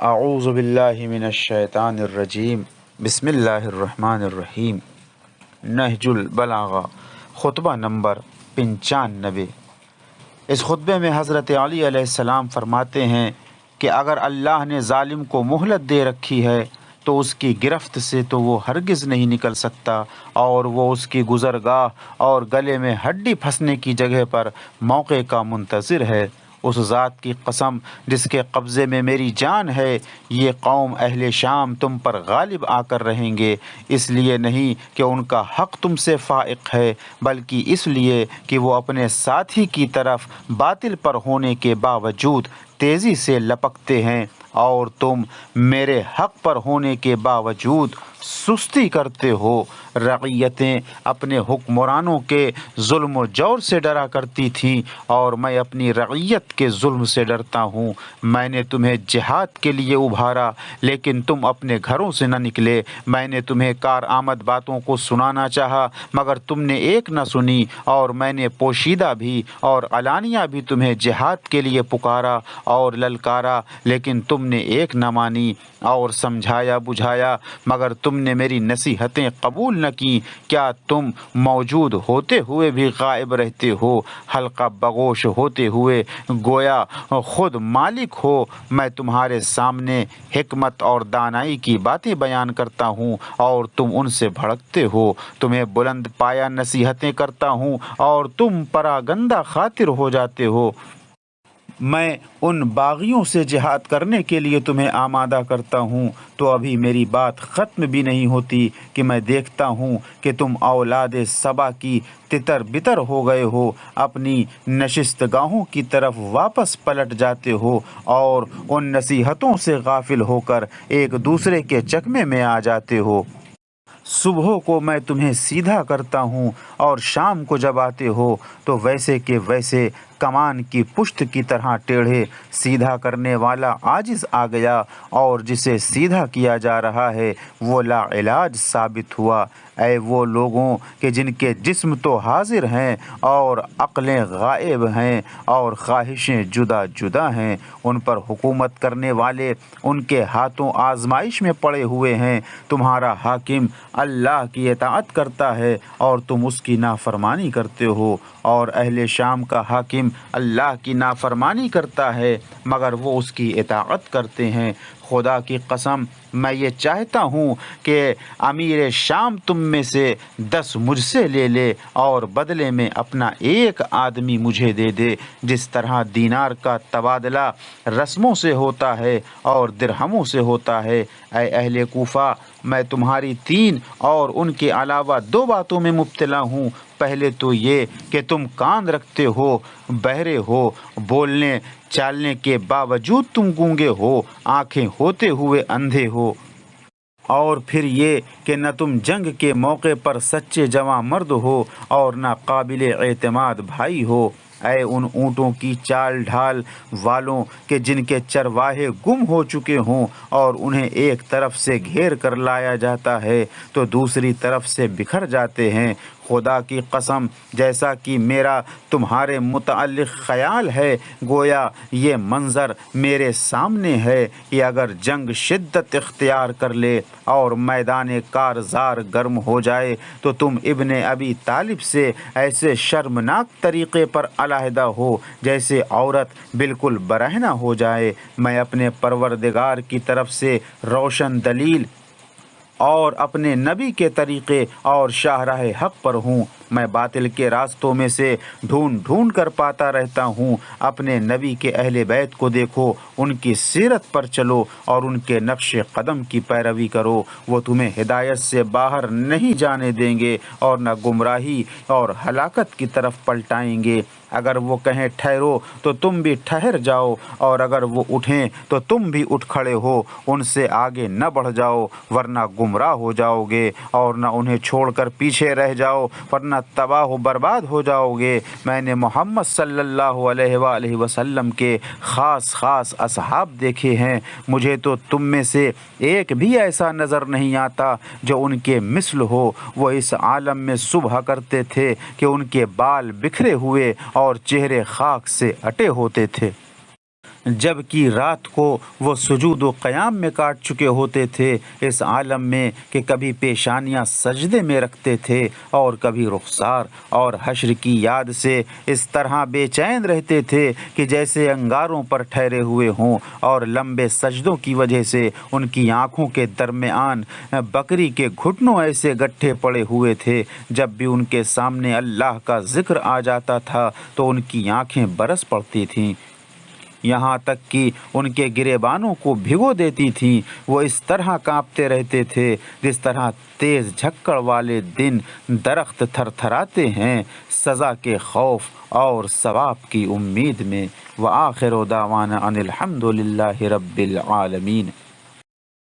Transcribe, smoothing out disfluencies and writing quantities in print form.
اعوذ باللہ من الشیطان الرجیم بسم اللہ الرحمن الرحیم۔ نہج البلاغہ، خطبہ نمبر 95۔ اس خطبے میں حضرت علی علیہ السلام فرماتے ہیں کہ اگر اللہ نے ظالم کو مہلت دے رکھی ہے تو اس کی گرفت سے تو وہ ہرگز نہیں نکل سکتا، اور وہ اس کی گزرگاہ اور گلے میں ہڈی پھنسنے کی جگہ پر موقع کا منتظر ہے۔ اس ذات کی قسم جس کے قبضے میں میری جان ہے، یہ قوم اہل شام تم پر غالب آ کر رہیں گے، اس لیے نہیں کہ ان کا حق تم سے فائق ہے، بلکہ اس لیے کہ وہ اپنے ساتھی کی طرف باطل پر ہونے کے باوجود تیزی سے لپکتے ہیں، اور تم میرے حق پر ہونے کے باوجود سستی کرتے ہو۔ رعیتیں اپنے حکمرانوں کے ظلم و جور سے ڈرا کرتی تھیں، اور میں اپنی رعیت کے ظلم سے ڈرتا ہوں۔ میں نے تمہیں جہاد کے لیے ابھارا، لیکن تم اپنے گھروں سے نہ نکلے۔ میں نے تمہیں کارآمد باتوں کو سنانا چاہا، مگر تم نے ایک نہ سنی، اور میں نے پوشیدہ بھی اور علانیہ بھی تمہیں جہاد کے لیے پکارا اور للکارا، لیکن تم نے ایک نہ مانی، اور سمجھایا بجھایا، مگر تم نے میری نصیحتیں قبول نہ کی۔ کیا تم موجود ہوتے ہوئے بھی غائب رہتے ہو، حلقہ بگوش ہوتے ہوئے گویا خود مالک ہو؟ میں تمہارے سامنے حکمت اور دانائی کی باتیں بیان کرتا ہوں، اور تم ان سے بھڑکتے ہو۔ تمہیں بلند پایا نصیحتیں کرتا ہوں، اور تم پراگندہ خاطر ہو جاتے ہو۔ میں ان باغیوں سے جہاد کرنے کے لیے تمہیں آمادہ کرتا ہوں، تو ابھی میری بات ختم بھی نہیں ہوتی کہ میں دیکھتا ہوں کہ تم اولاد سبا کی تتر بتر ہو گئے ہو، اپنی نشست گاہوں کی طرف واپس پلٹ جاتے ہو، اور ان نصیحتوں سے غافل ہو کر ایک دوسرے کے چکمے میں آ جاتے ہو۔ صبح کو میں تمہیں سیدھا کرتا ہوں، اور شام کو جب آتے ہو تو ویسے کہ ویسے کمان کی پشت کی طرح ٹیڑھے۔ سیدھا کرنے والا عاجز آ گیا، اور جسے سیدھا کیا جا رہا ہے وہ لا علاج ثابت ہوا۔ اے وہ لوگوں کہ جن کے جسم تو حاضر ہیں اور عقلیں غائب ہیں اور خواہشیں جدا جدا ہیں، ان پر حکومت کرنے والے ان کے ہاتھوں آزمائش میں پڑے ہوئے ہیں۔ تمہارا حاکم اللہ کی اطاعت کرتا ہے اور تم اس کی نافرمانی کرتے ہو، اور اہل شام کا حاکم اللہ کی نافرمانی کرتا ہے مگر وہ اس کی اطاعت کرتے ہیں۔ خدا کی قسم میں یہ چاہتا ہوں کہ امیر شام تم میں سے 10 مجھ سے لے لے، اور بدلے میں اپنا ایک آدمی مجھے دے دے، جس طرح دینار کا تبادلہ رسموں سے ہوتا ہے اور درہموں سے ہوتا ہے۔ اے اہل کوفہ، میں تمہاری 3 اور ان کے علاوہ 2 باتوں میں مبتلا ہوں۔ پہلے تو یہ کہ تم کان رکھتے ہو، بہرے ہو، بولنے چالنے کے باوجود تم گونگے ہو، آنکھیں ہوتے ہوئے اندھے ہو، اور پھر یہ کہ نہ تم جنگ کے موقع پر سچے جواں مرد ہو اور نہ قابل اعتماد بھائی ہو۔ اے ان اونٹوں کی چال ڈھال والوں کہ جن کے چرواہے گم ہو چکے ہوں، اور انہیں ایک طرف سے گھیر کر لایا جاتا ہے تو دوسری طرف سے بکھر جاتے ہیں۔ خدا کی قسم، جیسا کہ میرا تمہارے متعلق خیال ہے، گویا یہ منظر میرے سامنے ہے کہ اگر جنگ شدت اختیار کر لے اور میدان کارزار گرم ہو جائے تو تم ابن ابی طالب سے ایسے شرمناک طریقے پر علیحدہ ہو جیسے عورت بالکل برہنہ ہو جائے۔ میں اپنے پروردگار کی طرف سے روشن دلیل اور اپنے نبی کے طریقے اور شاہراہ حق پر ہوں۔ میں باطل کے راستوں میں سے ڈھونڈ ڈھونڈ کر پاتا رہتا ہوں۔ اپنے نبی کے اہل بیت کو دیکھو، ان کی سیرت پر چلو اور ان کے نقش قدم کی پیروی کرو۔ وہ تمہیں ہدایت سے باہر نہیں جانے دیں گے اور نہ گمراہی اور ہلاکت کی طرف پلٹائیں گے۔ اگر وہ کہیں ٹھہرو تو تم بھی ٹھہر جاؤ، اور اگر وہ اٹھیں تو تم بھی اٹھ کھڑے ہو۔ ان سے آگے نہ بڑھ جاؤ ورنہ گمراہ ہو جاؤ گے، اور نہ انہیں چھوڑ کر پیچھے رہ جاؤ ورنہ تباہ و برباد ہو جاؤ گے۔ میں نے محمد صلی اللہ علیہ وآلہ وسلم کے خاص اصحاب دیکھے ہیں، مجھے تو تم میں سے ایک بھی ایسا نظر نہیں آتا جو ان کے مثل ہو۔ وہ اس عالم میں صبح کرتے تھے کہ ان کے بال بکھرے ہوئے اور چہرے خاک سے اٹے ہوتے تھے۔ جب کہ رات کو وہ سجود و قیام میں کاٹ چکے ہوتے تھے، اس عالم میں کہ کبھی پیشانیاں سجدے میں رکھتے تھے اور کبھی رخسار، اور حشر کی یاد سے اس طرح بے چین رہتے تھے کہ جیسے انگاروں پر ٹھہرے ہوئے ہوں، اور لمبے سجدوں کی وجہ سے ان کی آنکھوں کے درمیان بکری کے گھٹنوں ایسے گٹھے پڑے ہوئے تھے، جب بھی ان کے سامنے اللہ کا ذکر آ جاتا تھا تو ان کی آنکھیں برس پڑتی تھیں، یہاں تک کہ ان کے گریبانوں کو بھگو دیتی تھیں۔ وہ اس طرح کانپتے رہتے تھے جس طرح تیز جھکڑ والے دن درخت تھر تھراتے ہیں، سزا کے خوف اور ثواب کی امید میں۔ وآخر دعوانا ان الحمد للہ رب العالمین۔